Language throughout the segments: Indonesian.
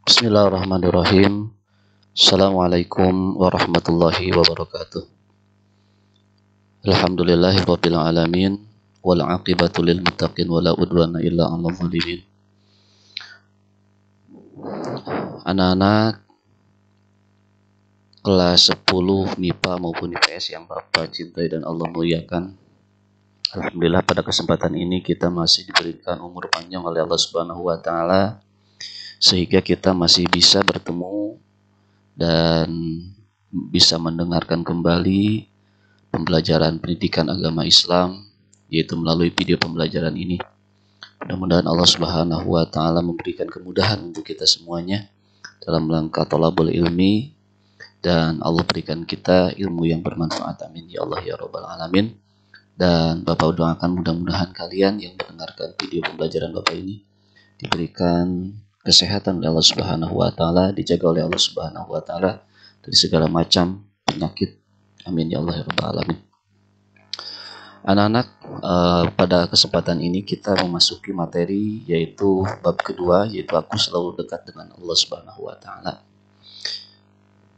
Bismillahirrahmanirrahim. Assalamualaikum warahmatullahi wabarakatuh. Alhamdulillahirabbil alamin wal aqibatu lil muttaqin wala udwana illa 'alal zalimin. Anak-anak kelas 10 MIPA maupun IPS yang Bapak cintai dan Allah muliakan. Alhamdulillah pada kesempatan ini kita masih diberikan umur panjang oleh Allah Subhanahu wa taala sehingga kita masih bisa bertemu dan bisa mendengarkan kembali pembelajaran pendidikan agama Islam, yaitu melalui video pembelajaran ini. Mudah-mudahan Allah Subhanahu wa taala memberikan kemudahan untuk kita semuanya dalam rangka thalabul ilmi, dan Allah berikan kita ilmu yang bermanfaat. Amin ya Allah ya rabbal alamin. Dan Bapak doakan mudah-mudahan kalian yang mendengarkan video pembelajaran Bapak ini diberikan kesehatan oleh Allah Subhanahu wa taala, dijaga oleh Allah Subhanahu wa taala dari segala macam penyakit. Amin ya Allah ya rabbal alamin. Anak-anak, pada kesempatan ini kita memasuki materi yaitu bab kedua, yaitu aku selalu dekat dengan Allah Subhanahu wa taala,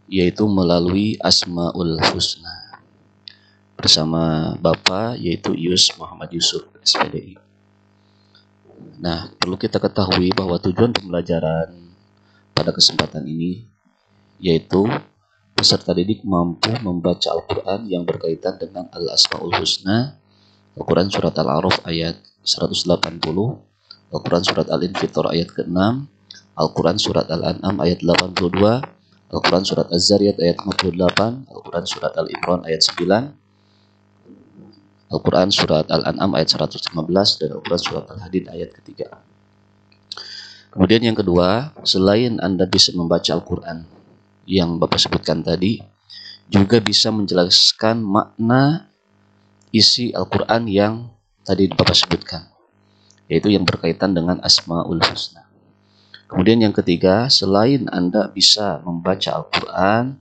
yaitu melalui Asmaul Husna bersama Bapak yaitu Yus Muhammad Yusuf SPDI. Nah, perlu kita ketahui bahwa tujuan pembelajaran pada kesempatan ini yaitu peserta didik mampu membaca Al-Quran yang berkaitan dengan Al-Asmaul Husna, Al-Quran Surat Al-A'raf ayat 180, Al-Quran Surat Al-Infitor ayat ke-6, Al-Quran Surat Al-An'am ayat 82, Al-Quran Surat Az-Zariyat ayat 58, Al-Quran Surat Al-Imran ayat 9, Al-Quran Surat Al-An'am ayat 115, dan Al-Quran Surat Al-Hadid ayat ketiga. Kemudian yang kedua, selain Anda bisa membaca Al-Quran yang Bapak sebutkan tadi, juga bisa menjelaskan makna isi Al-Quran yang tadi Bapak sebutkan, yaitu yang berkaitan dengan Asmaul Husna. Kemudian yang ketiga, selain Anda bisa membaca Al-Quran,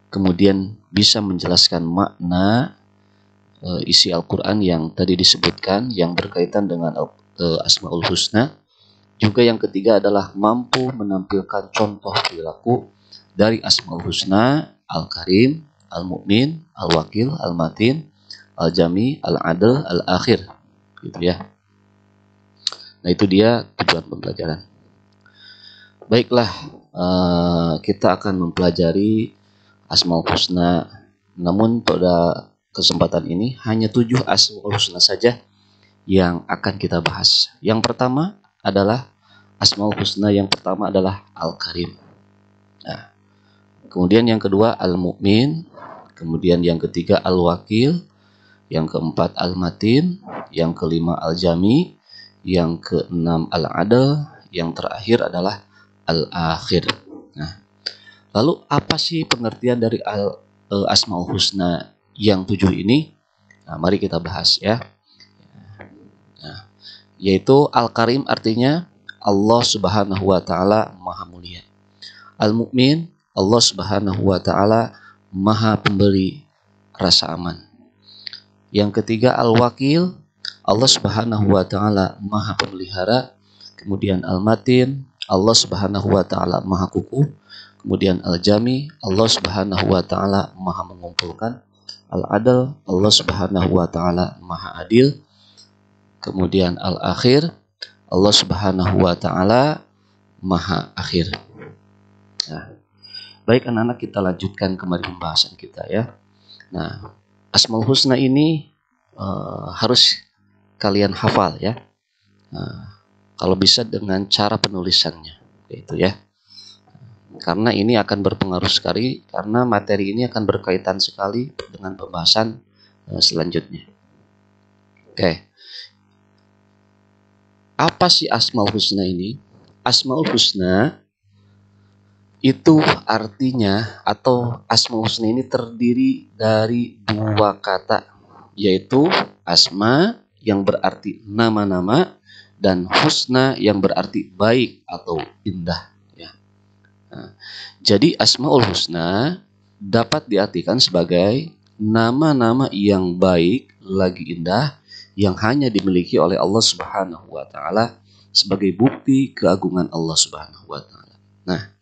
kemudian bisa menjelaskan makna isi Al-Quran yang tadi disebutkan yang berkaitan dengan Asmaul Husna, juga yang ketiga adalah mampu menampilkan contoh perilaku dari Asmaul Husna: Al-Karim, Al-Mu'min, Al-Wakil, Al-Matin, Al-Jami, Al-Adl, Al-Akhir, gitu ya. Nah, itu dia tujuan pembelajaran. Baiklah, kita akan mempelajari Asmaul Husna. Namun pada kesempatan ini hanya 7 Asmaul Husna saja yang akan kita bahas. Yang pertama adalah Asmaul Husna yang pertama adalah Al-Karim. Nah, kemudian yang kedua Al-Mu'min, kemudian yang ketiga Al-Wakil, yang keempat Al-Matin, yang kelima Al-Jami, yang keenam Al-Adl, yang terakhir adalah Al-Akhir. Nah, lalu apa sih pengertian dari Asmaul Husna yang 7 ini? Nah, mari kita bahas ya. Nah, yaitu Al-Karim artinya Allah Subhanahu wa taala Maha Mulia. Al-Mu'min, Allah Subhanahu wa taala Maha Pemberi rasa aman. Yang ketiga Al-Wakil, Allah Subhanahu wa taala Maha Pemelihara. Kemudian Al-Matin, Allah Subhanahu wa taala Maha Kukuh. Kemudian Al-Jami, Allah Subhanahu wa taala Maha mengumpulkan. Al-Adl, Allah Subhanahu wa taala Maha Adil. Kemudian Al-Akhir, Allah Subhanahu wa taala Maha Akhir. Nah, baik anak-anak, kita lanjutkan kembali pembahasan kita ya. Nah, Asmaul Husna ini harus kalian hafal ya. Nah, kalau bisa dengan cara penulisannya, itu ya. Karena ini akan berpengaruh sekali, karena materi ini akan berkaitan sekali dengan pembahasan selanjutnya. Oke. Apa sih Asmaul Husna ini? Asmaul Husna itu artinya, atau Asmaul Husna ini terdiri dari 2 kata, yaitu Asma yang berarti nama-nama dan Husna yang berarti baik atau indah. Nah, jadi Asmaul Husna dapat diartikan sebagai nama-nama yang baik lagi indah yang hanya dimiliki oleh Allah Subhanahu wa taala sebagai bukti keagungan Allah Subhanahu wa taala. Nah,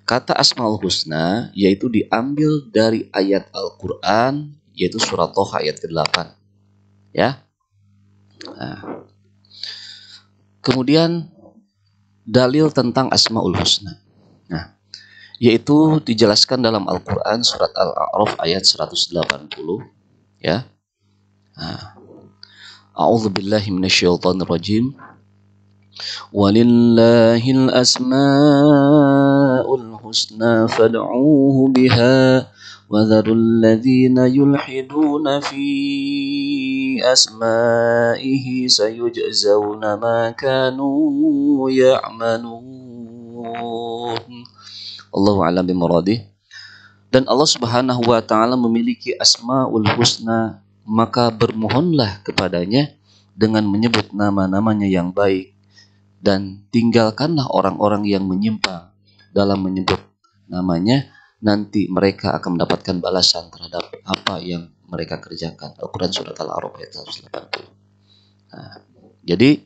kata Asmaul Husna yaitu diambil dari ayat Al-Quran, yaitu surat Toha ayat ke-8. Ya. Nah, kemudian dalil tentang Asmaul Husna. Nah, yaitu dijelaskan dalam Al-Quran surat Al-A'raf ayat 180. Ya. Nah, A'udzubillahi minasyaitonirrajim. Walillahil asma'ul husna fad'uuhu biha wa dharul ladzina yulhiduna fi asma'ihi sayujzawna ma kanu ya'malun. Allahu a'lam bimuradih. Dan Allah Subhanahu wa taala memiliki Asmaul Husna, maka bermohonlah kepadanya dengan menyebut nama-namanya yang baik, dan tinggalkanlah orang-orang yang menyimpang dalam menyebut namanya. Nanti mereka akan mendapatkan balasan terhadap apa yang mereka kerjakan. Al-Quran surat Al-A'raf ayat 180. Nah, jadi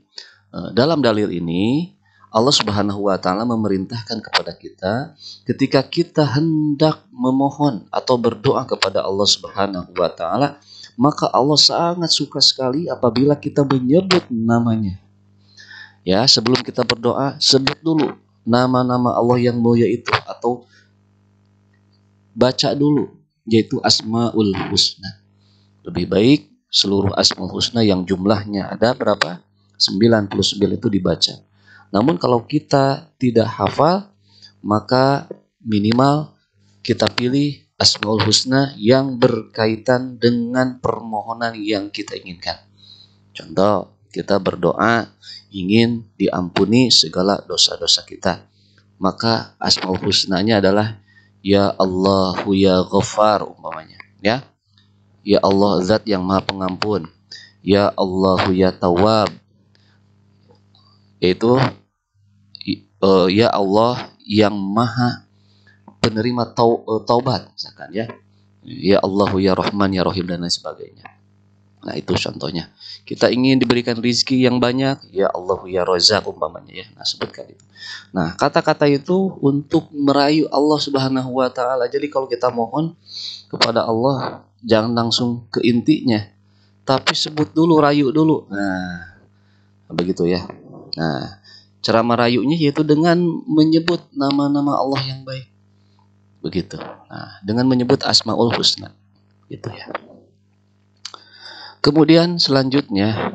dalam dalil ini Allah Subhanahu wa taala memerintahkan kepada kita ketika kita hendak memohon atau berdoa kepada Allah Subhanahu wa taala, maka Allah sangat suka sekali apabila kita menyebut namanya. Ya, sebelum kita berdoa, sebut dulu nama-nama Allah yang mulia itu, atau baca dulu, yaitu Asmaul Husna. Lebih baik seluruh Asmaul Husna yang jumlahnya ada berapa? 99 itu dibaca. Namun kalau kita tidak hafal, maka minimal kita pilih Asmaul Husna yang berkaitan dengan permohonan yang kita inginkan. Contoh, kita berdoa ingin diampuni segala dosa-dosa kita, maka Asmaul Husnanya adalah Ya Allahu Ya Ghaffar umpamanya, ya. Ya Allah Zat yang Maha Pengampun, Ya Allahu Ya Tawwab, yaitu Ya Allah yang Maha penerima taubat, misalkan, ya. Ya Allahu Ya Rahman Ya Rahim dan lain sebagainya. Nah, itu contohnya. Kita ingin diberikan rizki yang banyak, Ya Allahu Ya Razak umpamanya, ya. Nah, sebutkan itu. Nah, kata-kata itu untuk merayu Allah Subhanahu wa taala. Jadi kalau kita mohon kepada Allah, jangan langsung ke intinya, tapi sebut dulu, rayu dulu. Nah, begitu ya. Nah, cara merayunya yaitu dengan menyebut nama-nama Allah yang baik. Begitu. Nah, dengan menyebut Asmaul Husna. Gitu ya. Kemudian selanjutnya,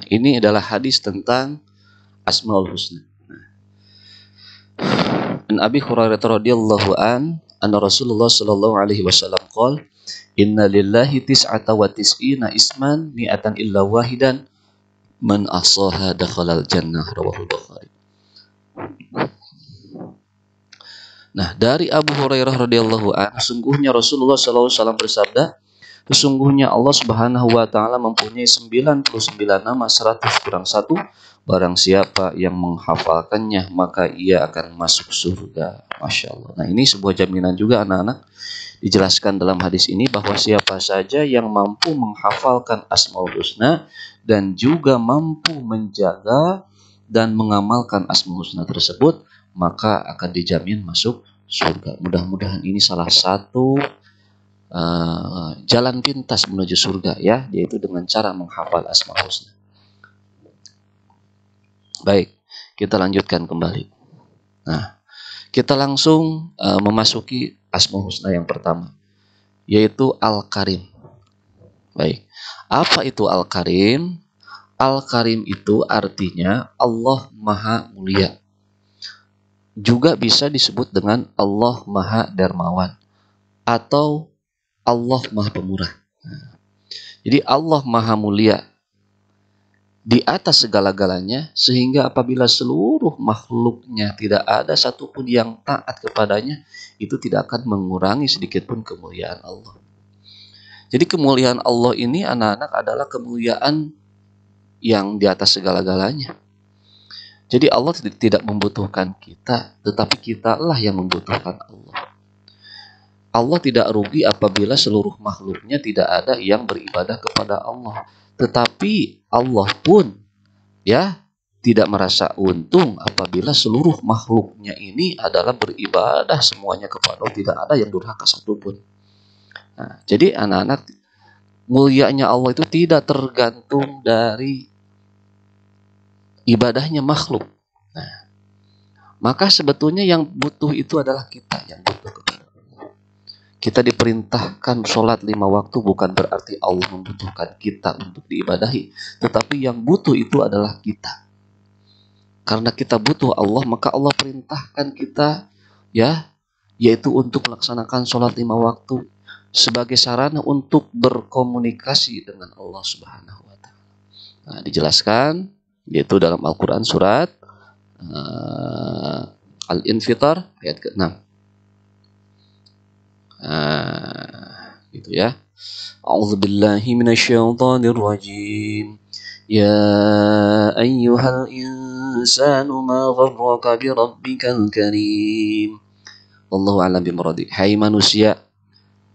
ini adalah hadis tentang Asmaul Husna. An Abi Hurairah radhiyallahu anna Rasulullah sallallahu alaihi wasallam qala, "Inna lillahi tis'ata wa tis'ina isman mi'atan illa wahidan man ahsaha dakhalal jannah." Rawahul Bukhari. Nah, dari Abu Hurairah radhiyallahu anhu, sungguhnya Rasulullah sallallahu alaihi wasallam bersabda, sesungguhnya Allah Subhanahu wa taala mempunyai 99 nama 100 kurang 1. Barang siapa yang menghafalkannya, maka ia akan masuk surga. Masya Allah. Nah, ini sebuah jaminan juga anak-anak. Dijelaskan dalam hadis ini bahwa siapa saja yang mampu menghafalkan Asmaul Husna dan juga mampu menjaga dan mengamalkan Asmaul Husna tersebut, maka akan dijamin masuk surga. Mudah-mudahan ini salah satu jalan pintas menuju surga, ya, yaitu dengan cara menghafal Asmaul Husna. Baik, kita lanjutkan kembali. Nah, kita langsung memasuki Asmaul Husna yang pertama, yaitu Al-Karim. Baik, apa itu Al-Karim? Al-Karim itu artinya Allah Maha Mulia. Juga bisa disebut dengan Allah Maha Dermawan atau Allah Maha Pemurah. Jadi Allah Maha Mulia di atas segala-galanya, sehingga apabila seluruh makhluknya tidak ada satupun yang taat kepadanya, itu tidak akan mengurangi sedikitpun kemuliaan Allah. Jadi kemuliaan Allah ini anak-anak adalah kemuliaan yang di atas segala-galanya. Jadi Allah tidak membutuhkan kita, tetapi kitalah yang membutuhkan Allah. Allah tidak rugi apabila seluruh makhluknya tidak ada yang beribadah kepada Allah. Tetapi Allah pun, ya, tidak merasa untung apabila seluruh makhluknya ini adalah beribadah semuanya kepada Allah, tidak ada yang durhaka satupun. Nah, jadi anak-anak, mulianya Allah itu tidak tergantung dari ibadahnya makhluk. Nah, maka sebetulnya yang butuh itu adalah kita yang butuh kepada Allah. Kita diperintahkan sholat 5 waktu bukan berarti Allah membutuhkan kita untuk diibadahi, tetapi yang butuh itu adalah kita. Karena kita butuh Allah, maka Allah perintahkan kita, ya, yaitu untuk melaksanakan sholat 5 waktu sebagai sarana untuk berkomunikasi dengan Allah Subhanahu wa Ta'ala. Nah, dijelaskan yaitu dalam Al-Quran surat Al-Infitar ayat ke-6. Gitu ya. A'udzubillahi minasyaitonir rajim. Ya ayyuhal insanu ma gharraka bi rabbikal karim. Wallahu a'lam bimuradi. Hai manusia,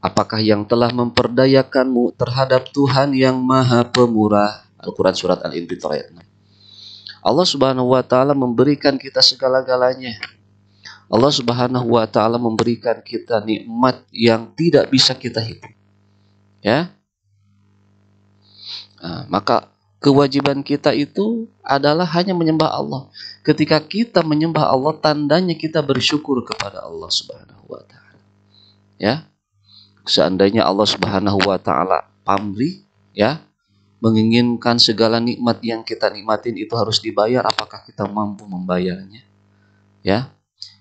apakah yang telah memperdayakanmu terhadap Tuhan yang Maha Pemurah? Al-Quran surat Al-Infitar ayat 6. Allah Subhanahu wa Ta'ala memberikan kita segala-galanya. Allah Subhanahu wa Ta'ala memberikan kita nikmat yang tidak bisa kita hitung. Ya. Nah, maka kewajiban kita itu adalah hanya menyembah Allah. Ketika kita menyembah Allah, tandanya kita bersyukur kepada Allah Subhanahu wa Ta'ala. Ya. Seandainya Allah Subhanahu wa Ta'ala pamrih, ya, menginginkan segala nikmat yang kita nikmatin itu harus dibayar, apakah kita mampu membayarnya? Ya.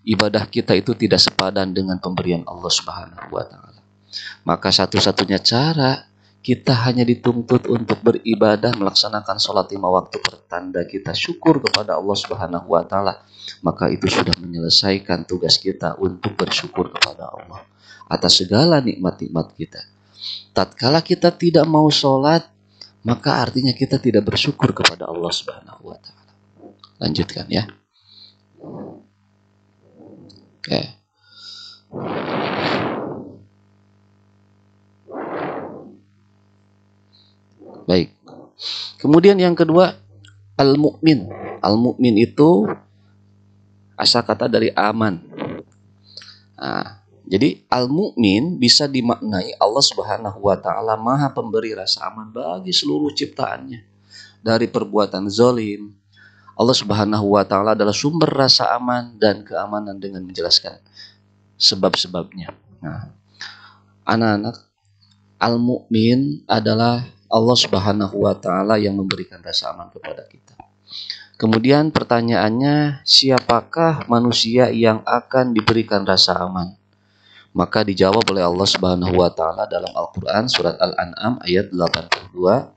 Ibadah kita itu tidak sepadan dengan pemberian Allah Subhanahu wa Ta'ala. Maka satu-satunya cara kita hanya dituntut untuk beribadah, melaksanakan sholat 5 waktu pertanda kita syukur kepada Allah Subhanahu wa Ta'ala. Maka itu sudah menyelesaikan tugas kita untuk bersyukur kepada Allah atas segala nikmat-nikmat kita. Tatkala kita tidak mau sholat, maka artinya kita tidak bersyukur kepada Allah Subhanahu wa Ta'ala. Lanjutkan ya. Oke. Baik. Kemudian yang kedua, al-mu'min. Al-mu'min itu asal kata dari aman. Nah, jadi al-mu'min bisa dimaknai Allah Subhanahu wa Ta'ala Maha pemberi rasa aman bagi seluruh ciptaannya dari perbuatan zalim. Allah Subhanahu wa Ta'ala adalah sumber rasa aman dan keamanan dengan menjelaskan sebab-sebabnya. Nah, anak-anak, al-mu'min adalah Allah Subhanahu wa Ta'ala yang memberikan rasa aman kepada kita. Kemudian pertanyaannya, siapakah manusia yang akan diberikan rasa aman? Maka dijawab oleh Allah Subhanahu wa Ta'ala dalam Al-Quran surat Al-An'am ayat 82.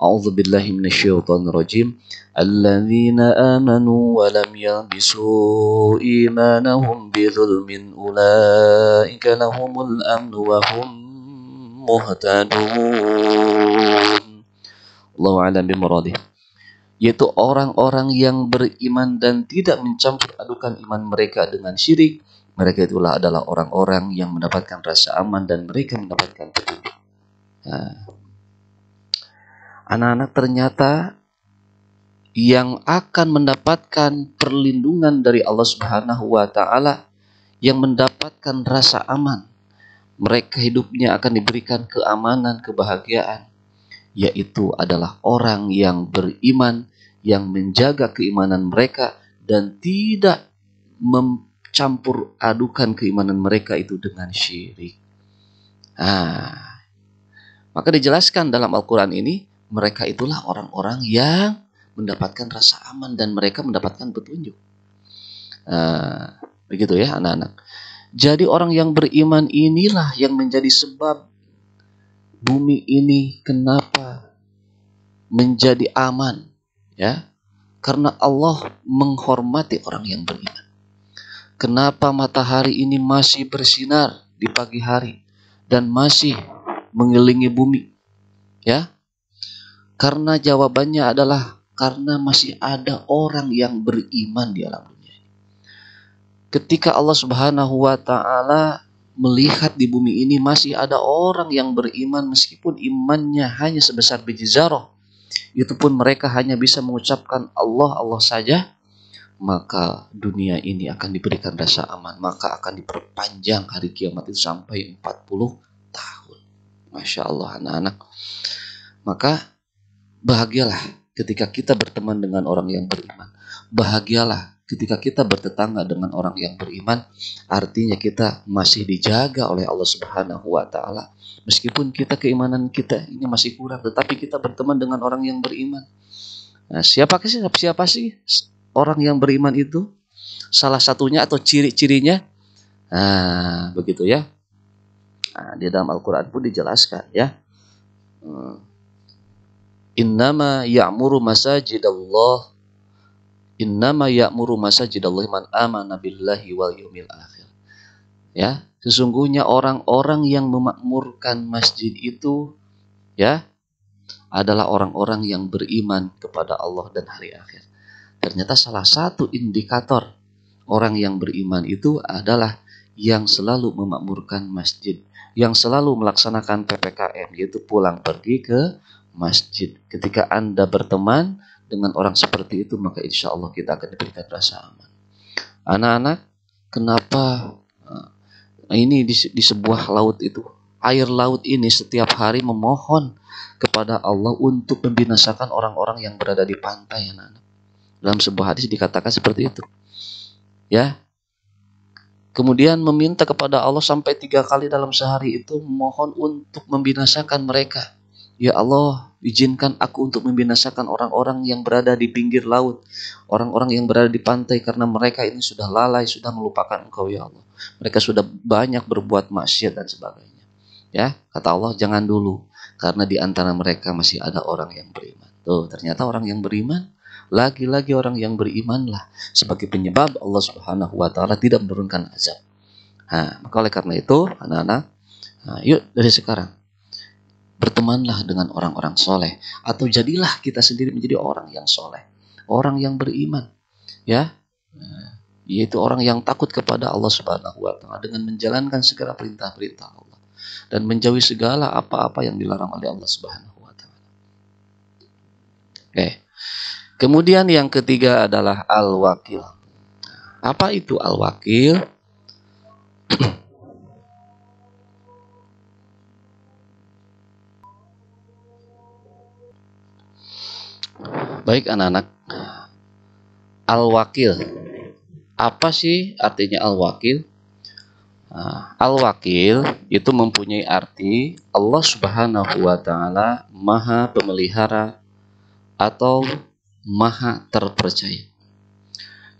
A'udzu billahi minasyaitonir rajim. Alladzina amanu wa lam yalbisu imanahum bidzulmin ulaika lahumul amnu wa hum muhtadun. Allahu a'lam bimuradih. Yaitu orang-orang yang beriman dan tidak mencampur adukan iman mereka dengan syirik. Mereka itulah adalah orang-orang yang mendapatkan rasa aman dan mereka mendapatkan petunjuk. Nah, anak-anak, ternyata yang akan mendapatkan perlindungan dari Allah Subhanahu wa Ta'ala, yang mendapatkan rasa aman, mereka hidupnya akan diberikan keamanan, kebahagiaan, yaitu adalah orang yang beriman, yang menjaga keimanan mereka dan tidak mencampur adukan keimanan mereka itu dengan syirik. Nah, maka dijelaskan dalam Al-Quran ini, mereka itulah orang-orang yang mendapatkan rasa aman dan mereka mendapatkan petunjuk. Begitu ya anak-anak. Jadi orang yang beriman inilah yang menjadi sebab bumi ini kenapa menjadi aman, ya? Karena Allah menghormati orang yang beriman. Kenapa matahari ini masih bersinar di pagi hari dan masih mengelilingi bumi, ya? Karena jawabannya adalah karena masih ada orang yang beriman di alam dunia. Ketika Allah Subhanahu wa Ta'ala melihat di bumi ini masih ada orang yang beriman meskipun imannya hanya sebesar biji zarah, itu pun mereka hanya bisa mengucapkan Allah, Allah saja, maka dunia ini akan diberikan rasa aman, maka akan diperpanjang hari kiamat itu sampai 40 tahun. Masya Allah anak-anak. Maka bahagialah ketika kita berteman dengan orang yang beriman. Bahagialah ketika kita bertetangga dengan orang yang beriman. Artinya kita masih dijaga oleh Allah Subhanahu wa taala. Meskipun keimanan kita ini masih kurang, tetapi kita berteman dengan orang yang beriman. Nah, siapa sih orang yang beriman itu? Salah satunya atau ciri-cirinya? Nah, begitu ya. Nah, di dalam Al-Qur'an pun dijelaskan ya. Innama ya'muru masajidallah man amana billahi wal yawmil akhir. Ya, sesungguhnya orang-orang yang memakmurkan masjid itu ya adalah orang-orang yang beriman kepada Allah dan hari akhir. Ternyata salah satu indikator orang yang beriman itu adalah yang selalu memakmurkan masjid, yang selalu melaksanakan PPKM, yaitu pulang pergi ke masjid. Ketika Anda berteman dengan orang seperti itu, maka insya Allah kita akan diberikan rasa aman. Anak-anak, kenapa ini di sebuah laut itu, air laut ini setiap hari memohon kepada Allah untuk membinasakan orang-orang yang berada di pantai, anak-anak. Dalam sebuah hadis dikatakan seperti itu. Ya. Kemudian meminta kepada Allah sampai 3 kali dalam sehari itu mohon untuk membinasakan mereka. Ya Allah, izinkan aku untuk membinasakan orang-orang yang berada di pinggir laut, orang-orang yang berada di pantai, karena mereka ini sudah lalai, sudah melupakan Engkau ya Allah. Mereka sudah banyak berbuat maksiat dan sebagainya. Ya, kata Allah, jangan dulu, karena di antara mereka masih ada orang yang beriman. Tuh, ternyata orang yang beriman, lagi-lagi orang yang berimanlah sebagai penyebab Allah Subhanahu wa taala tidak menurunkan azab. Nah, maka oleh karena itu, anak-anak, yuk dari sekarang bertemanlah dengan orang-orang soleh, atau jadilah kita sendiri menjadi orang yang soleh, orang yang beriman, ya, yaitu orang yang takut kepada Allah Subhanahu wa taala dengan menjalankan segala perintah-perintah Allah dan menjauhi segala apa-apa yang dilarang oleh Allah Subhanahu wa taala. Oke. Kemudian yang ketiga adalah al-wakil. Apa itu al-wakil? Baik anak-anak, al-wakil. Apa sih artinya al-wakil? Al-wakil itu mempunyai arti Allah Subhanahu wa taala Maha Pemelihara atau Maha Terpercaya.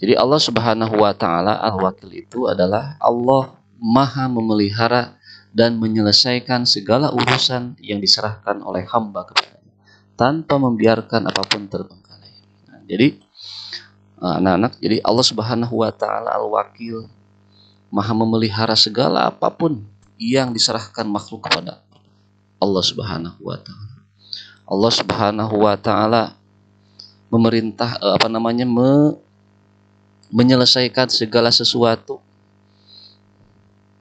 Jadi Allah Subhanahu wa taala al-wakil itu adalah Allah Maha memelihara dan menyelesaikan segala urusan yang diserahkan oleh hamba kepadanya tanpa membiarkan apapun terbengkalai. Nah, jadi anak-anak, jadi Allah Subhanahu wa taala al-wakil, Maha memelihara segala apapun yang diserahkan makhluk kepada Allah Subhanahu wa taala. Allah Subhanahu wa taala memerintah menyelesaikan segala sesuatu.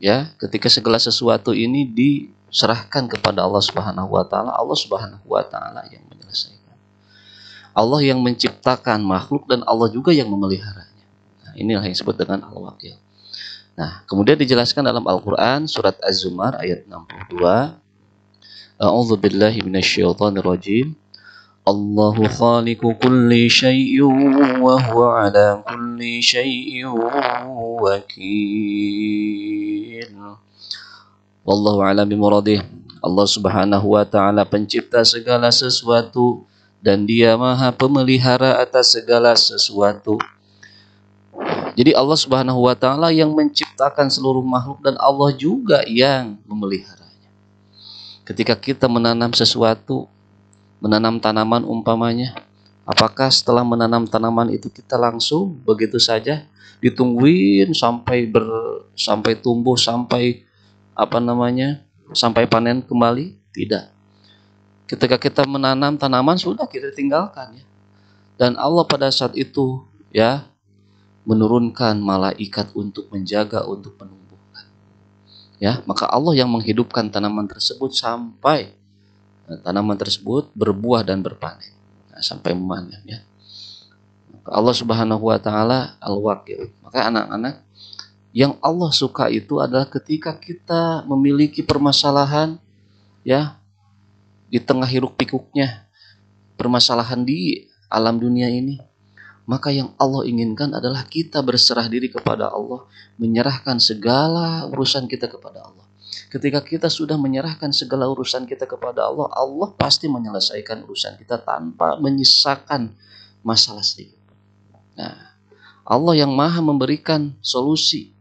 Ya, ketika segala sesuatu ini diserahkan kepada Allah Subhanahu wa taala, Allah Subhanahu wa taala yang menyelesaikan. Allah yang menciptakan makhluk dan Allah juga yang memeliharanya. Nah, inilah yang disebut dengan al-wakil. Nah, kemudian dijelaskan dalam Al-Qur'an surat Az-Zumar ayat 62. A'udzu billahi minasyaitonir rajim. Allahu khaliqu kulli syai'in wa huwa 'ala kulli syai'in wakil. Wallahu a'lam bimuradih. Allah Subhanahu wa taala pencipta segala sesuatu dan Dia Maha pemelihara atas segala sesuatu. Jadi Allah Subhanahu wa taala yang menciptakan seluruh makhluk dan Allah juga yang memeliharanya. Ketika kita menanam sesuatu, menanam tanaman umpamanya, apakah setelah menanam tanaman itu kita langsung begitu saja ditungguin sampai tumbuh, sampai sampai panen kembali? Tidak. Ketika kita menanam tanaman sudah kita tinggalkan ya. Dan Allah pada saat itu ya menurunkan malaikat untuk menjaga, untuk menumbuhkan. Ya, maka Allah yang menghidupkan tanaman tersebut sampai tanaman tersebut berbuah dan berpanen. sampai memanen ya. Allah Subhanahu wa taala Al-Wakil. Maka anak-anak, yang Allah suka itu adalah ketika kita memiliki permasalahan ya di tengah hiruk pikuknya, permasalahan di alam dunia ini. Maka yang Allah inginkan adalah kita berserah diri kepada Allah, menyerahkan segala urusan kita kepada Allah. Ketika kita sudah menyerahkan segala urusan kita kepada Allah, Allah pasti menyelesaikan urusan kita tanpa menyisakan masalah sedikit. Nah, Allah yang maha memberikan solusi.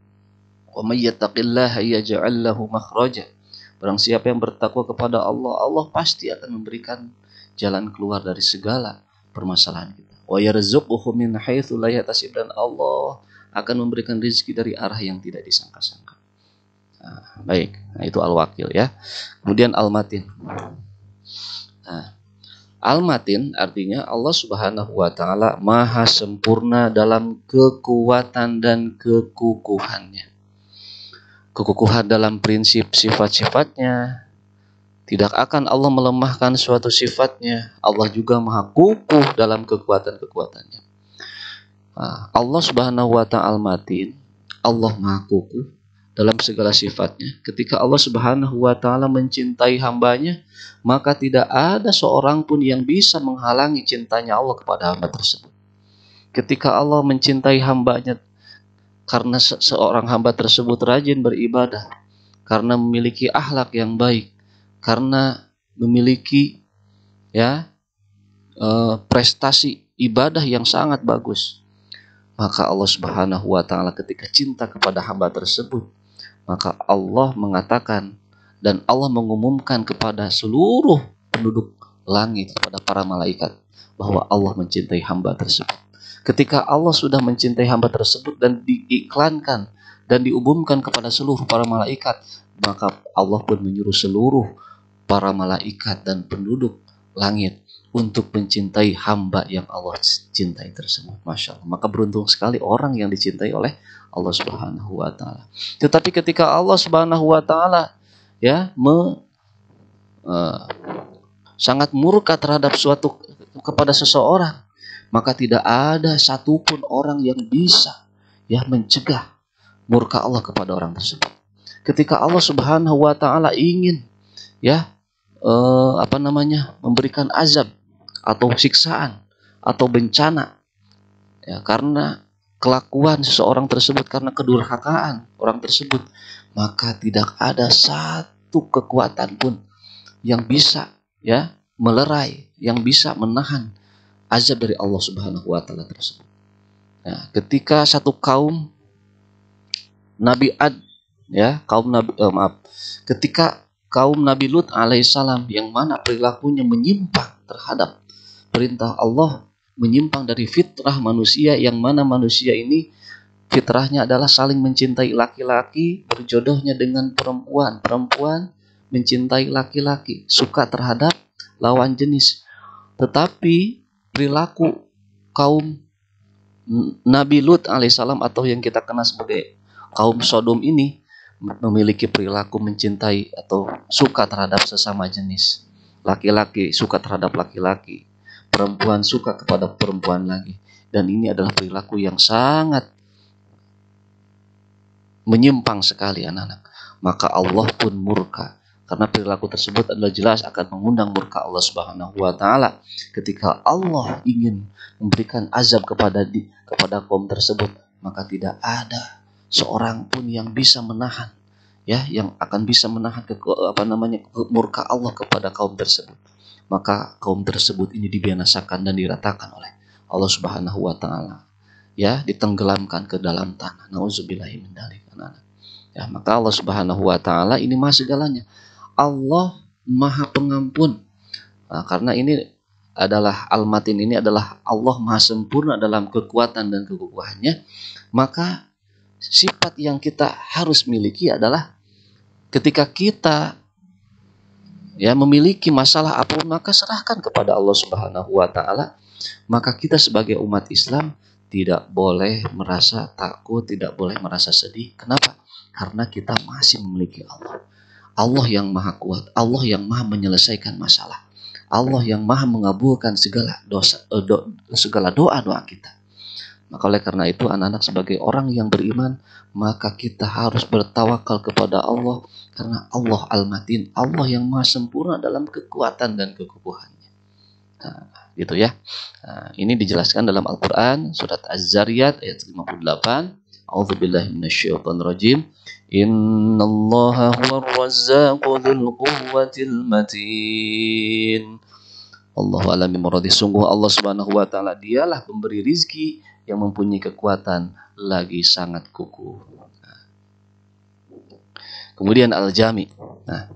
Wa may yattaqillaha yaj'al lahu makhraja. Barang siapa yang bertakwa kepada Allah, Allah pasti akan memberikan jalan keluar dari segala permasalahan kita. Wa yarzuquhu min haitsu la yahtasib, dan Allah akan memberikan rezeki dari arah yang tidak disangka-sangka. Nah, baik, nah, itu Al-Wakil ya. Kemudian Al-Matin. Nah, Al-Matin artinya Allah Subhanahu wa taala maha sempurna dalam kekuatan dan kekukuhannya. Kekukuhan dalam prinsip sifat-sifatnya. Tidak akan Allah melemahkan suatu sifatnya. Allah juga maha kukuh dalam kekuatan-kekuatannya. Nah, Allah Subhanahu wa taala Al-Matin, Allah maha kukuh dalam segala sifatnya. Ketika Allah Subhanahu wa taala mencintai hambanya, maka tidak ada seorang pun yang bisa menghalangi cintanya Allah kepada hamba tersebut. Ketika Allah mencintai hambanya karena seorang hamba tersebut rajin beribadah, karena memiliki akhlak yang baik, karena memiliki prestasi ibadah yang sangat bagus, maka Allah Subhanahu wa taala ketika cinta kepada hamba tersebut, maka Allah mengatakan dan Allah mengumumkan kepada seluruh penduduk langit, kepada para malaikat, bahwa Allah mencintai hamba tersebut. Ketika Allah sudah mencintai hamba tersebut dan diiklankan dan diumumkan kepada seluruh para malaikat, maka Allah pun menyuruh seluruh para malaikat dan penduduk langit untuk mencintai hamba yang Allah cintai tersebut. Masya Allah. Maka beruntung sekali orang yang dicintai oleh Allah Subhanahu wa taala. Tetapi ketika Allah Subhanahu wa taala sangat murka terhadap kepada seseorang, maka tidak ada satupun orang yang bisa mencegah murka Allah kepada orang tersebut. Ketika Allah Subhanahu wa taala ingin memberikan azab atau siksaan atau bencana karena kelakuan seseorang tersebut, karena kedurhakaan orang tersebut, maka tidak ada satu kekuatan pun yang bisa melerai, yang bisa menahan azab dari Allah Subhanahu wa taala tersebut. Nah, ketika satu kaum Nabi Ad ketika kaum Nabi Lut alaihissalam yang mana perilakunya menyimpang terhadap perintah Allah, menyimpang dari fitrah manusia, yang mana manusia ini fitrahnya adalah saling mencintai laki-laki, berjodohnya dengan perempuan, perempuan mencintai laki-laki, suka terhadap lawan jenis. Tetapi perilaku kaum Nabi Lut alaihissalam atau yang kita kenal sebagai kaum Sodom ini memiliki perilaku mencintai atau suka terhadap sesama jenis. Laki-laki suka terhadap laki-laki, perempuan suka kepada perempuan lagi. Dan ini adalah perilaku yang sangat menyimpang sekali, anak-anak. Maka Allah pun murka, karena perilaku tersebut adalah jelas akan mengundang murka Allah Subhanahu wa taala. Ketika Allah ingin memberikan azab kepada kaum tersebut, maka tidak ada seorang pun yang bisa menahan yang akan bisa menahan murka Allah kepada kaum tersebut. Maka kaum tersebut ini dibinasakan dan diratakan oleh Allah Subhanahu wa taala. Ditenggelamkan ke dalam tanah. Nauzubillahi min dzalik. Maka Allah Subhanahu wa taala ini maha segalanya. Allah maha pengampun. Nah, karena ini adalah Al-Matin, ini adalah Allah maha sempurna dalam kekuatan dan kekukuhannya. Maka sifat yang kita harus miliki adalah ketika kita memiliki masalah apapun, maka serahkan kepada Allah Subhanahu wa taala. Maka kita sebagai umat Islam tidak boleh merasa takut, tidak boleh merasa sedih. Kenapa? Karena kita masih memiliki Allah. Allah yang maha kuat, Allah yang maha menyelesaikan masalah. Allah yang maha mengabulkan segala segala doa-doa kita. Maka oleh karena itu anak-anak sebagai orang yang beriman, maka kita harus bertawakal kepada Allah, karena Allah Al-Matin, Allah yang maha sempurna dalam kekuatan dan kekokohannya. Nah, gitu ya. Nah, ini dijelaskan dalam Al-Quran surat Az-Zariyat ayat 58. A'udzubillahi minasyaitonirrajim. Innallaha huwar razzaqu dzul quwwatil matin. Allahu a'lam bimuradi. Sungguh Allah Subhanahu wa taala dialah pemberi rizki yang mempunyai kekuatan lagi sangat kukuh. Kemudian Al-Jami. Nah,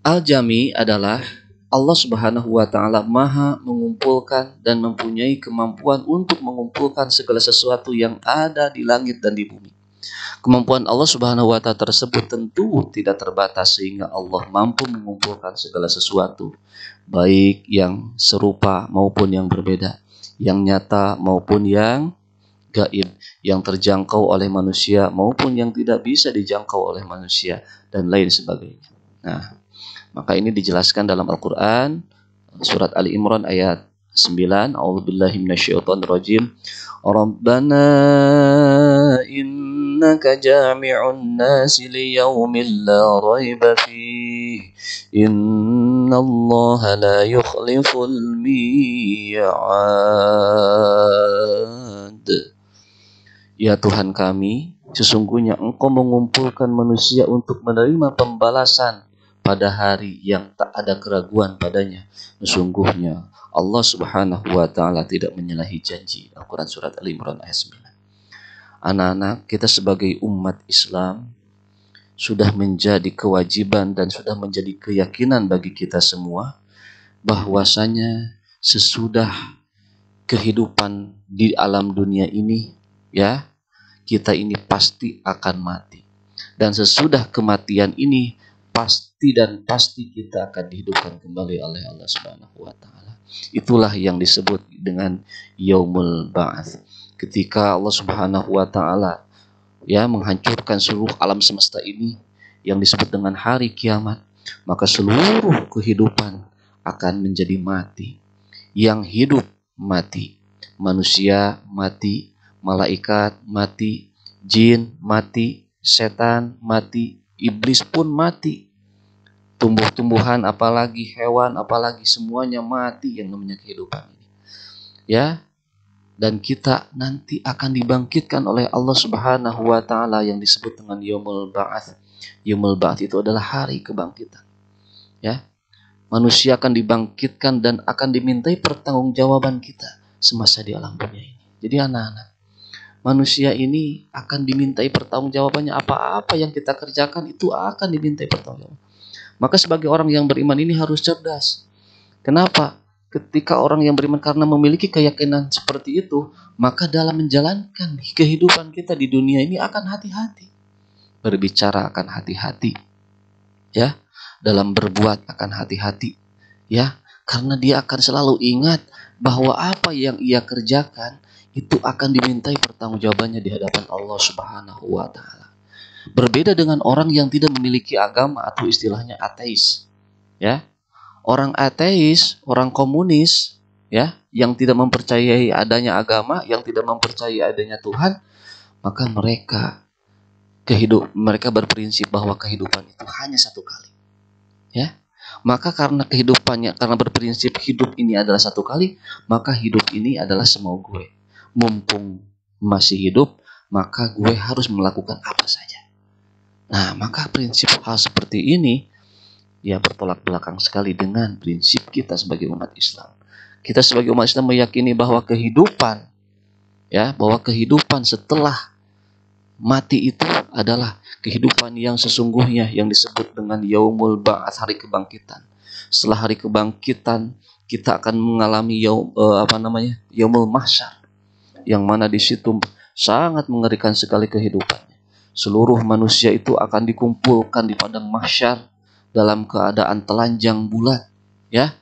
Al-Jami adalah Allah Subhanahu wa taala maha mengumpulkan dan mempunyai kemampuan untuk mengumpulkan segala sesuatu yang ada di langit dan di bumi. Kemampuan Allah Subhanahu wa taala tersebut tentu tidak terbatas, sehingga Allah mampu mengumpulkan segala sesuatu, baik yang serupa maupun yang berbeda, yang nyata maupun yang gaib, yang terjangkau oleh manusia maupun yang tidak bisa dijangkau oleh manusia, dan lain sebagainya. Nah, maka ini dijelaskan dalam Al-Quran surat Ali Imran ayat 9. A'udzubillahi minasyaitonirrajim. Rabbana innaka jami'un nasi liyaumin la raiba fihi innallaha la yukhliful mi'ad. Ya Tuhan kami, sesungguhnya Engkau mengumpulkan manusia untuk menerima pembalasan pada hari yang tak ada keraguan padanya. Sesungguhnya Allah Subhanahu wa taala tidak menyalahi janji. Al-Quran surat Al-Imran ayat 9. Anak-anak, kita sebagai umat Islam sudah menjadi kewajiban dan sudah menjadi keyakinan bagi kita semua bahwasanya sesudah kehidupan di alam dunia ini, ya, kita ini pasti akan mati. Dan sesudah kematian ini pasti kita akan dihidupkan kembali oleh Allah Subhanahu wa taala. Itulah yang disebut dengan Yaumul Ba'ats. Ketika Allah Subhanahu wa taala ya menghancurkan seluruh alam semesta ini yang disebut dengan hari kiamat, maka seluruh kehidupan akan menjadi mati. Yang hidup mati, manusia mati, malaikat mati, jin mati, setan mati, iblis pun mati, tumbuh-tumbuhan apalagi hewan apalagi semuanya mati yang namanya kehidupan ini. Ya, dan kita nanti akan dibangkitkan oleh Allah Subhanahu wa taala yang disebut dengan Yaumul Ba'ats. Yaumul Ba'ats itu adalah hari kebangkitan. Ya. Manusia akan dibangkitkan dan akan dimintai pertanggungjawaban kita semasa di alam dunia ini. Jadi anak-anak, manusia ini akan dimintai pertanggungjawabannya, apa-apa yang kita kerjakan itu akan dimintai pertanggungjawaban. Maka sebagai orang yang beriman ini harus cerdas. Kenapa? Ketika orang yang beriman karena memiliki keyakinan seperti itu, maka dalam menjalankan kehidupan kita di dunia ini akan hati-hati. Berbicara akan hati-hati. Ya. Dalam berbuat akan hati-hati, ya, karena dia akan selalu ingat bahwa apa yang ia kerjakan itu akan dimintai pertanggungjawabannya di hadapan Allah Subhanahu wa taala. Berbeda dengan orang yang tidak memiliki agama atau istilahnya ateis, ya. Orang ateis, orang komunis, ya, yang tidak mempercayai adanya agama, yang tidak mempercayai adanya Tuhan, maka mereka berprinsip bahwa kehidupan itu hanya satu kali. Ya, maka karena karena berprinsip hidup ini adalah satu kali, maka hidup ini adalah semau gue. Mumpung masih hidup, maka gue harus melakukan apa saja. Nah, maka prinsip hal seperti ini ya bertolak belakang sekali dengan prinsip kita sebagai umat Islam. Kita sebagai umat Islam meyakini bahwa kehidupan setelah mati itu adalah kehidupan yang sesungguhnya yang disebut dengan Yaumul Ba'ats, hari kebangkitan. Setelah hari kebangkitan kita akan mengalami Yaumul Mahsyar, yang mana di situ sangat mengerikan sekali kehidupannya. Seluruh manusia itu akan dikumpulkan di padang mahsyar dalam keadaan telanjang bulat, ya.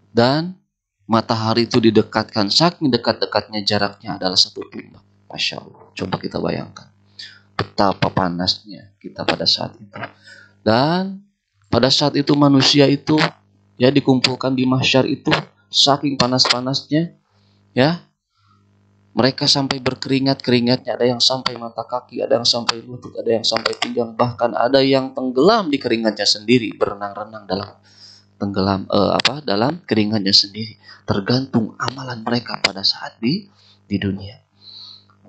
Dan matahari itu didekatkan, saking dekat-dekatnya jaraknya adalah satu tumbak. Masya Allah, coba kita bayangkan betapa panasnya kita pada saat itu. Dan pada saat itu manusia itu Ya, dikumpulkan di mahsyar itu saking panas-panasnya, ya. Mereka sampai berkeringat-keringatnya, ada yang sampai mata kaki, ada yang sampai lutut, ada yang sampai pinggang, bahkan ada yang tenggelam di keringatnya sendiri, berenang-renang dalam keringatnya sendiri. Tergantung amalan mereka pada saat di dunia.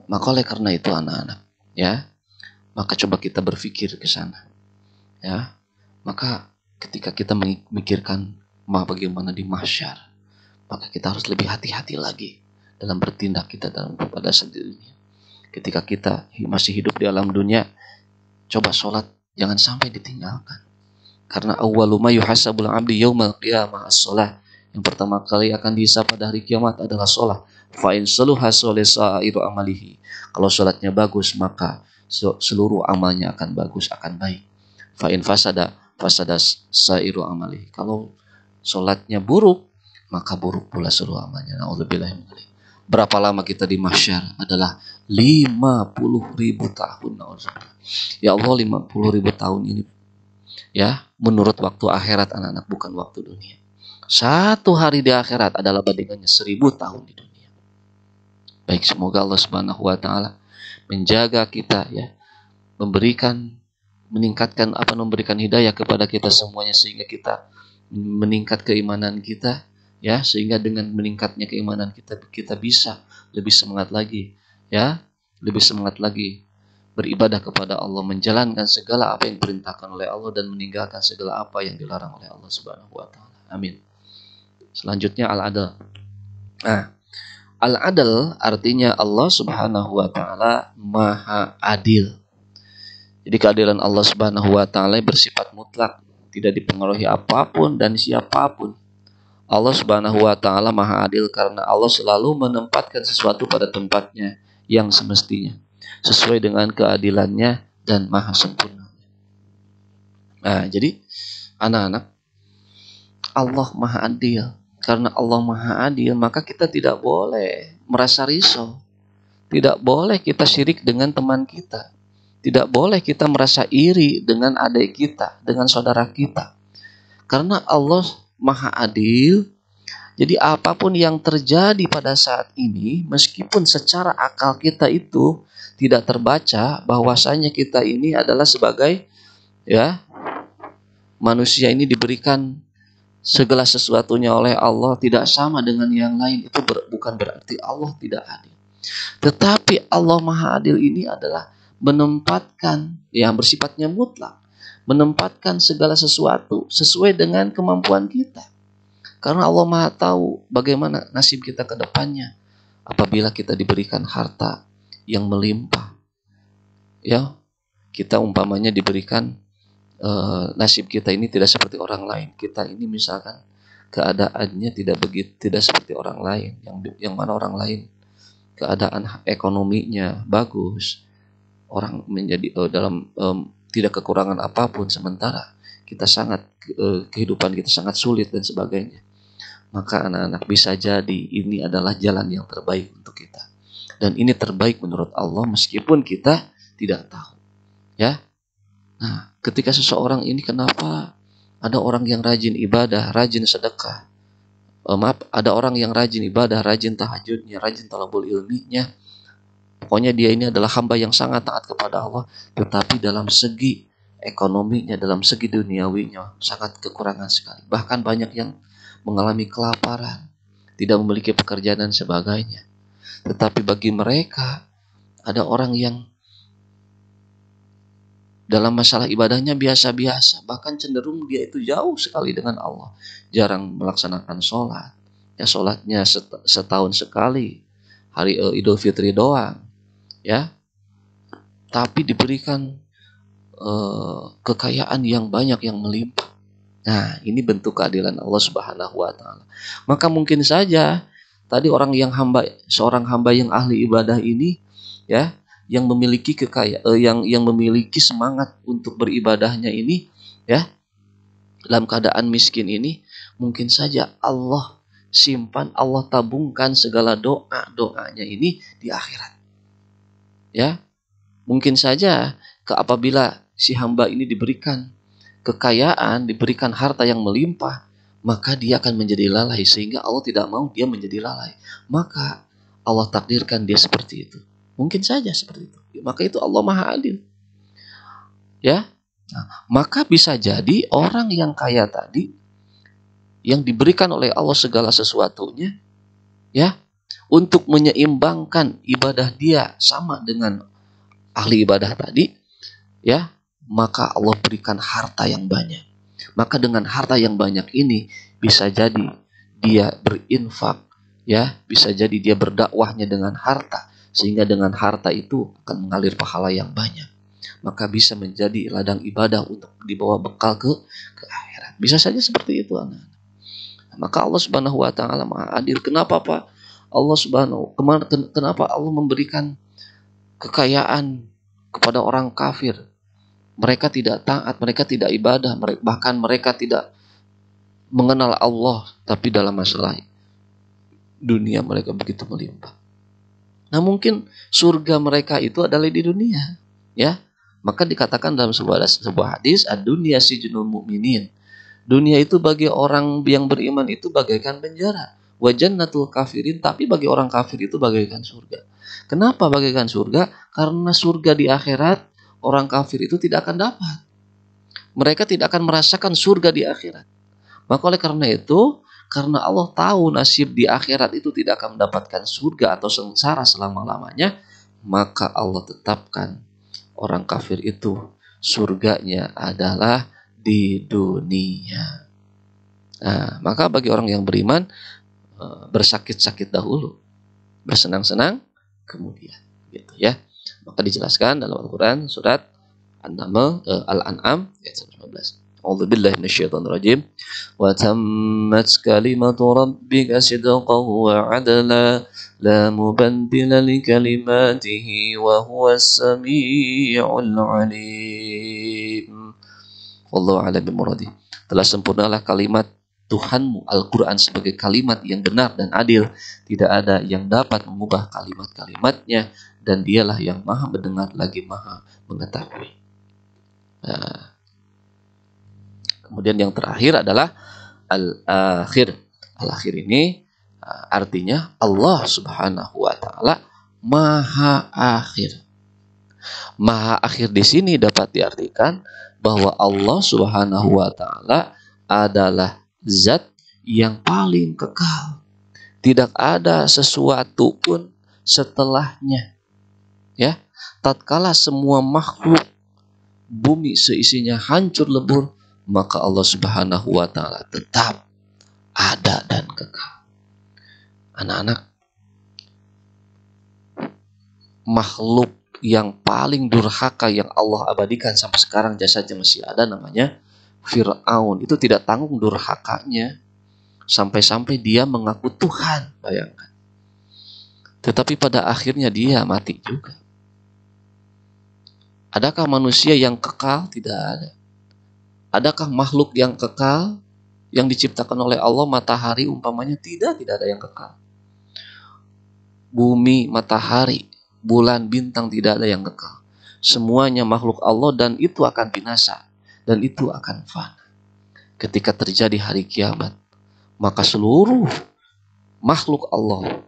Maka oleh karena itu anak-anak, ya, maka coba kita berpikir ke sana, ya. Maka ketika kita memikirkan bagaimana di mahsyar, maka kita harus lebih hati-hati lagi dalam bertindak kita pada saat dunia. Ketika kita masih hidup di alam dunia, coba sholat jangan sampai ditinggalkan. Karena awwalu ma yuhasabul 'abdi yaumal qiyamah as-shalah. Yang pertama kali akan dihisab pada hari kiamat adalah sholat. Fa in saluha sa'iru amalihi. Kalau sholatnya bagus, maka seluruh amalnya akan bagus, akan baik. Fa in fasada sa'iru amalihi. Kalau sholatnya buruk, maka buruk pula seluruh amalnya. Na'udzubillah min dzalik. Berapa lama kita di mahsyar? Adalah 50.000 tahun. Ya Allah, 50.000 tahun ini, ya, menurut waktu akhirat anak-anak, bukan waktu dunia. Satu hari di akhirat adalah bandingannya 1000 tahun di dunia. Baik, semoga Allah Subhanahu wa taala menjaga kita, ya, memberikan hidayah kepada kita semuanya, sehingga kita meningkat keimanan kita, ya, sehingga dengan meningkatnya keimanan kita bisa lebih semangat lagi, ya, lebih semangat lagi beribadah kepada Allah, menjalankan segala apa yang diperintahkan oleh Allah dan meninggalkan segala apa yang dilarang oleh Allah Subhanahu wa taala. Amin. Selanjutnya al-adl. Nah, al-adl artinya Allah Subhanahu wa taala Maha Adil. Jadi keadilan Allah Subhanahu wa taala bersifat mutlak, tidak dipengaruhi apapun dan siapapun. Allah Subhanahu wa taala Maha Adil karena Allah selalu menempatkan sesuatu pada tempatnya yang semestinya, sesuai dengan keadilannya dan maha sempurna. Nah, jadi anak-anak, Allah Maha Adil. Karena Allah Maha Adil, maka kita tidak boleh merasa risau. Tidak boleh kita syirik dengan teman kita. Tidak boleh kita merasa iri dengan adik kita, dengan saudara kita. Karena Allah Maha Adil, jadi apapun yang terjadi pada saat ini, meskipun secara akal kita itu tidak terbaca bahwasanya kita ini adalah sebagai, ya, manusia ini diberikan segala sesuatunya oleh Allah, tidak sama dengan yang lain, itu bukan berarti Allah tidak adil. Tetapi Allah Maha Adil ini adalah menempatkan yang bersifatnya mutlak, menempatkan segala sesuatu sesuai dengan kemampuan kita. Karena Allah Maha tahu bagaimana nasib kita ke depannya apabila kita diberikan harta yang melimpah. Ya, kita umpamanya diberikan nasib kita ini tidak seperti orang lain. Kita ini misalkan keadaannya tidak seperti orang lain, yang mana orang lain keadaan ekonominya bagus, orang menjadi dalam tidak kekurangan apapun, sementara kita kehidupan kita sangat sulit dan sebagainya. Maka anak-anak, bisa jadi ini adalah jalan yang terbaik untuk kita, dan ini terbaik menurut Allah meskipun kita tidak tahu, ya. Nah, ketika seseorang ini, kenapa ada orang yang rajin ibadah, rajin sedekah, ada orang yang rajin ibadah, rajin tahajudnya, rajin talabul ilminya, pokoknya dia ini adalah hamba yang sangat taat kepada Allah, tetapi dalam segi ekonominya, dalam segi duniawinya sangat kekurangan sekali. Bahkan banyak yang mengalami kelaparan, tidak memiliki pekerjaan dan sebagainya. Tetapi bagi mereka, ada orang yang dalam masalah ibadahnya biasa-biasa, bahkan cenderung dia itu jauh sekali dengan Allah, jarang melaksanakan sholat, ya sholatnya setahun sekali, hari Idul Fitri doang, ya, tapi diberikan kekayaan yang banyak, yang melimpah. Nah, ini bentuk keadilan Allah Subhanahu wa taala. Maka mungkin saja tadi seorang hamba yang ahli ibadah ini, ya, yang memiliki yang memiliki semangat untuk beribadahnya ini, ya, dalam keadaan miskin ini, mungkin saja Allah simpan, Allah tabungkan segala doanya ini di akhirat. Ya, mungkin saja apabila si hamba ini diberikan kekayaan, diberikan harta yang melimpah, maka dia akan menjadi lalai, sehingga Allah tidak mau dia menjadi lalai. Maka Allah takdirkan dia seperti itu. Mungkin saja seperti itu. Maka itu Allah Maha Adil. Ya. Nah, maka bisa jadi orang yang kaya tadi, yang diberikan oleh Allah segala sesuatunya, ya, untuk menyeimbangkan ibadah dia sama dengan ahli ibadah tadi, ya, maka Allah berikan harta yang banyak. Maka dengan harta yang banyak ini bisa jadi dia berinfak, ya, bisa jadi dia berdakwahnya dengan harta, sehingga dengan harta itu akan mengalir pahala yang banyak. Maka bisa menjadi ladang ibadah untuk dibawa bekal ke akhirat. Bisa saja seperti itu, anak. Maka Allah Subhanahu wa taala Maha Adil. Kenapa, Pak? Kenapa Allah memberikan kekayaan kepada orang kafir? Mereka tidak taat, mereka tidak ibadah, bahkan mereka tidak mengenal Allah, tapi dalam masalah dunia mereka begitu melimpah. Nah, mungkin surga mereka itu adalah di dunia, ya. Maka dikatakan dalam sebuah hadis, ad-dunya sijnul mu'minin. Dunia itu bagi orang yang beriman itu bagaikan penjara. Wa jannatul kafirin, tapi bagi orang kafir itu bagaikan surga. Kenapa bagaikan surga? Karena surga di akhirat orang kafir itu tidak akan dapat. Mereka tidak akan merasakan surga di akhirat. Maka oleh karena itu, karena Allah tahu nasib di akhirat itu tidak akan mendapatkan surga atau sengsara selama-lamanya, maka Allah tetapkan orang kafir itu surganya adalah di dunia. Nah, maka bagi orang yang beriman, bersakit-sakit dahulu, bersenang-senang kemudian, gitu ya. Maka dijelaskan dalam Al-Quran surat Al-An'am ayat 19. A'udzu billahi minasyaitonir rajim. Wa tammat kalimatu rabbika sidqan wa 'adla la mubaddila li kalimatihi wa huwas samii'ul 'alim. Wallahu a'lam bimuradi. Telah sempurnalah kalimat Tuhanmu Al-Quran sebagai kalimat yang benar dan adil. Tidak ada yang dapat mengubah kalimat-kalimatnya, dan dialah yang maha mendengar lagi maha mengetahui. Nah, kemudian yang terakhir adalah Al-Akhir. Al-Akhir ini artinya Allah Subhanahu wa taala Maha Akhir. Maha Akhir di sini dapat diartikan bahwa Allah Subhanahu wa taala adalah zat yang paling kekal. Tidak ada sesuatu pun setelahnya. Ya, tatkala semua makhluk bumi seisinya hancur lebur, maka Allah Subhanahu wa taala tetap ada dan kekal. Anak-anak, makhluk yang paling durhaka yang Allah abadikan sampai sekarang jasadnya masih ada namanya Fir'aun. Itu tidak tanggung durhakanya sampai-sampai dia mengaku Tuhan, bayangkan. Tetapi pada akhirnya dia mati juga. Adakah manusia yang kekal? Tidak ada. Adakah makhluk yang kekal yang diciptakan oleh Allah? Matahari umpamanya tidak ada yang kekal. Bumi, matahari, bulan, bintang tidak ada yang kekal. Semuanya makhluk Allah dan itu akan binasa dan itu akan fana. Ketika terjadi hari kiamat, maka seluruh makhluk Allah,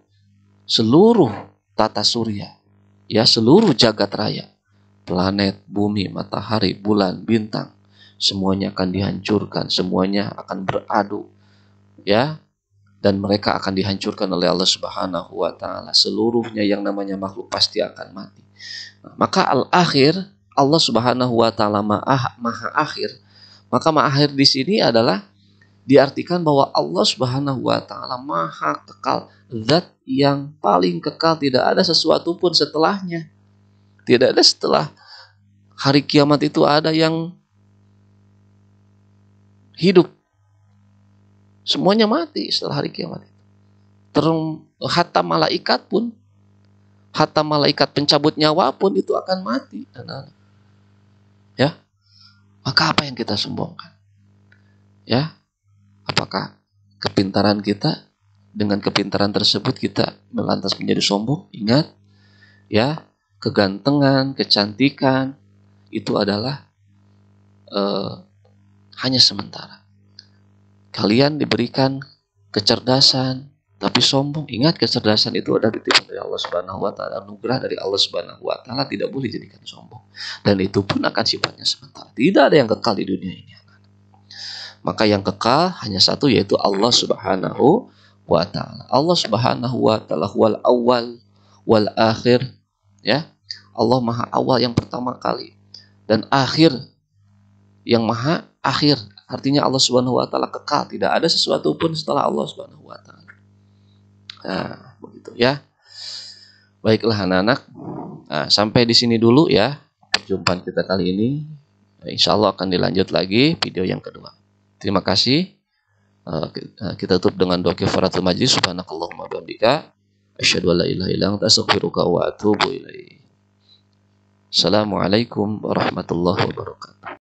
seluruh tata surya, ya, seluruh jagat raya, planet, bumi, matahari, bulan, bintang, semuanya akan dihancurkan, semuanya akan beradu, ya, dan mereka akan dihancurkan oleh Allah Subhanahu wa taala. Seluruhnya yang namanya makhluk pasti akan mati. Maka al-akhir, Allah Subhanahu wa taala maha akhir. Maka maha akhir di sini adalah diartikan bahwa Allah Subhanahu wa taala maha kekal, zat yang paling kekal, tidak ada sesuatu pun setelahnya. Tidak ada setelah hari kiamat itu ada yang hidup. Semuanya mati setelah hari kiamat itu. Hatta malaikat pun, hatta malaikat pencabut nyawa pun itu akan mati. Ya, maka apa yang kita sombongkan? Ya, apakah kepintaran kita, dengan kepintaran tersebut kita melantas menjadi sombong? Ingat, ya, kegantengan, kecantikan itu adalah hanya sementara. kalian diberikan kecerdasan, tapi sombong. Ingat, kecerdasan itu adalah titipan dari Allah Subhanahu wa taala, anugerah dari Allah Subhanahu wa taala, tidak boleh jadikan sombong. Dan itu pun akan sifatnya sementara. Tidak ada yang kekal di dunia ini. Maka yang kekal hanya satu, yaitu Allah Subhanahu wa taala. Allah Subhanahu wa taala wal awal wal akhir, ya. Allah Maha Awal yang pertama kali, dan akhir yang Maha Akhir. Artinya Allah Subhanahu wa taala kekal, tidak ada sesuatu pun setelah Allah Subhanahu wa taala. Nah, begitu ya. Baiklah anak-anak. Nah, sampai di sini dulu ya perjumpaan kita kali ini. Insya Allah akan dilanjut lagi video yang kedua. Terima kasih. Kita tutup dengan doa kifaratul majlis. Subhanakallahumma bihamdika asyhadu an la ilaha illa anta astaghfiruka wa atubu ilaik. Assalamualaikum warahmatullahi wabarakatuh.